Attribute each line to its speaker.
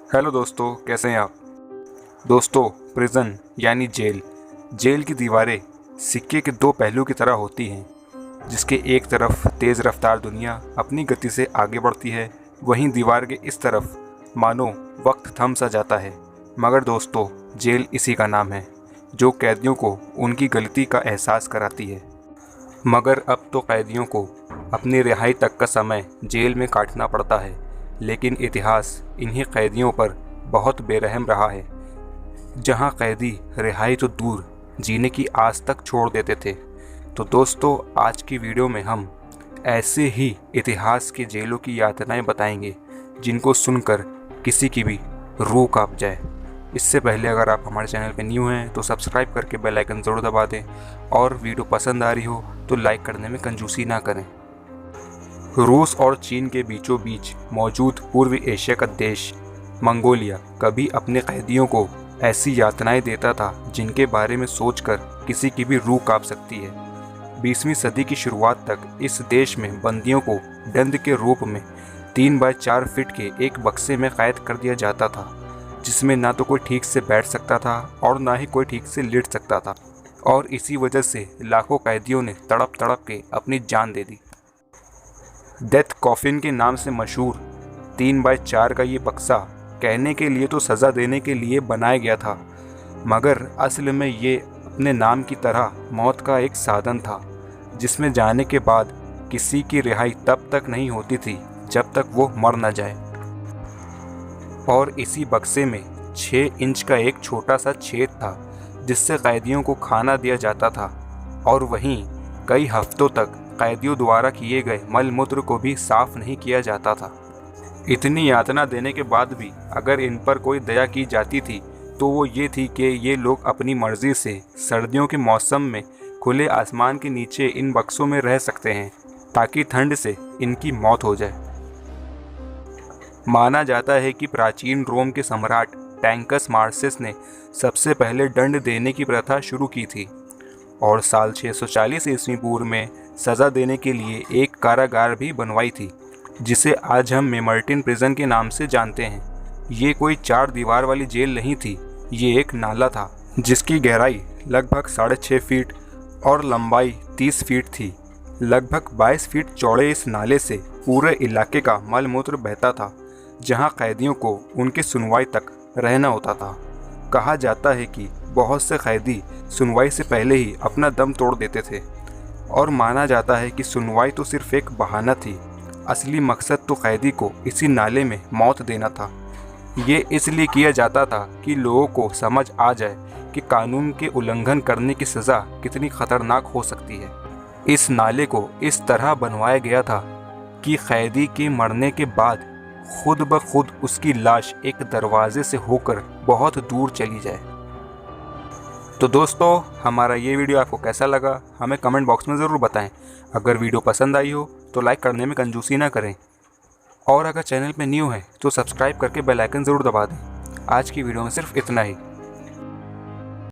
Speaker 1: Hello दोस्तों, कैसे हैं आप। दोस्तों, प्रिजन यानी जेल की दीवारें सिक्के के दो पहलू की तरह होती हैं। जिसके एक तरफ तेज़ रफ्तार दुनिया अपनी गति से आगे बढ़ती है, वहीं दीवार के इस तरफ मानो वक्त थम सा जाता है। मगर दोस्तों, जेल इसी का नाम है जो कैदियों को उनकी गलती का एहसास कराती है। मगर अब तो कैदियों को अपनी रिहाई तक का समय जेल में काटना पड़ता है, लेकिन इतिहास इन्हीं कैदियों पर बहुत बेरहम रहा है। जहां कैदी रिहाई तो दूर, जीने की आस तक छोड़ देते थे। तो दोस्तों, आज की वीडियो में हम ऐसे ही इतिहास के जेलों की यातनाएं बताएंगे जिनको सुनकर किसी की भी रूह कांप जाए। इससे पहले अगर आप हमारे चैनल पर न्यू हैं तो सब्सक्राइब करके बेल आइकन ज़रूर दबा दें, और वीडियो पसंद आ रही हो तो लाइक करने में कंजूसी ना करें। रूस और चीन के बीचों बीच मौजूद पूर्वी एशिया का देश मंगोलिया कभी अपने कैदियों को ऐसी यातनाएं देता था जिनके बारे में सोचकर किसी की भी रूह कांप सकती है। 20वीं सदी की शुरुआत तक इस देश में बंदियों को दंड के रूप में 3 बाय 4 फीट के एक बक्से में कैद कर दिया जाता था, जिसमें ना तो कोई ठीक से बैठ सकता था और ना ही कोई ठीक से लेट सकता था। और इसी वजह से लाखों कैदियों ने तड़प तड़प के अपनी जान दे दी। डेथ कॉफिन के नाम से मशहूर 3 बाय 4 का ये बक्सा कहने के लिए तो सज़ा देने के लिए बनाया गया था, मगर असल में ये अपने नाम की तरह मौत का एक साधन था, जिसमें जाने के बाद किसी की रिहाई तब तक नहीं होती थी जब तक वो मर न जाए। और इसी बक्से में 6 इंच का एक छोटा सा छेद था जिससे कैदियों को खाना दिया जाता था, और वहीं कई हफ्तों तक कैदियों द्वारा किए गए मल मूत्र को भी साफ नहीं किया जाता था। इतनी यातना देने के बाद भी अगर इन पर कोई दया की जाती थी तो वो ये थी कि ये लोग अपनी मर्जी से सर्दियों के मौसम में खुले आसमान के नीचे इन बक्सों में रह सकते हैं ताकि ठंड से इनकी मौत हो जाए। माना जाता है कि प्राचीन रोम के सम्राट टैंकस मार्सिस ने सबसे पहले दंड देने की प्रथा शुरू की थी, और साल 640 ईस्वी पूर्व में सज़ा देने के लिए एक कारागार भी बनवाई थी, जिसे आज हम मेमर्टिन प्रिजन के नाम से जानते हैं। ये कोई 4 दीवार वाली जेल नहीं थी, ये एक नाला था जिसकी गहराई लगभग 6.5 फीट और लंबाई 30 फीट थी। लगभग 22 फीट चौड़े इस नाले से पूरे इलाके का मल मूत्र बहता था, जहां कैदियों को उनकी सुनवाई तक रहना होता था। कहा जाता है कि बहुत से कैदी सुनवाई से पहले ही अपना दम तोड़ देते थे, और माना जाता है कि सुनवाई तो सिर्फ एक बहाना थी, असली मकसद तो कैदी को इसी नाले में मौत देना था। ये इसलिए किया जाता था कि लोगों को समझ आ जाए कि कानून के उल्लंघन करने की सज़ा कितनी खतरनाक हो सकती है। इस नाले को इस तरह बनवाया गया था कि कैदी के मरने के बाद खुद ब खुद उसकी लाश एक दरवाजे से होकर बहुत दूर चली जाए। तो दोस्तों, हमारा ये वीडियो आपको कैसा लगा हमें कमेंट बॉक्स में ज़रूर बताएं। अगर वीडियो पसंद आई हो तो लाइक करने में कंजूसी ना करें, और अगर चैनल पे न्यू है तो सब्सक्राइब करके बेल आइकन ज़रूर दबा दें। आज की वीडियो में सिर्फ इतना ही।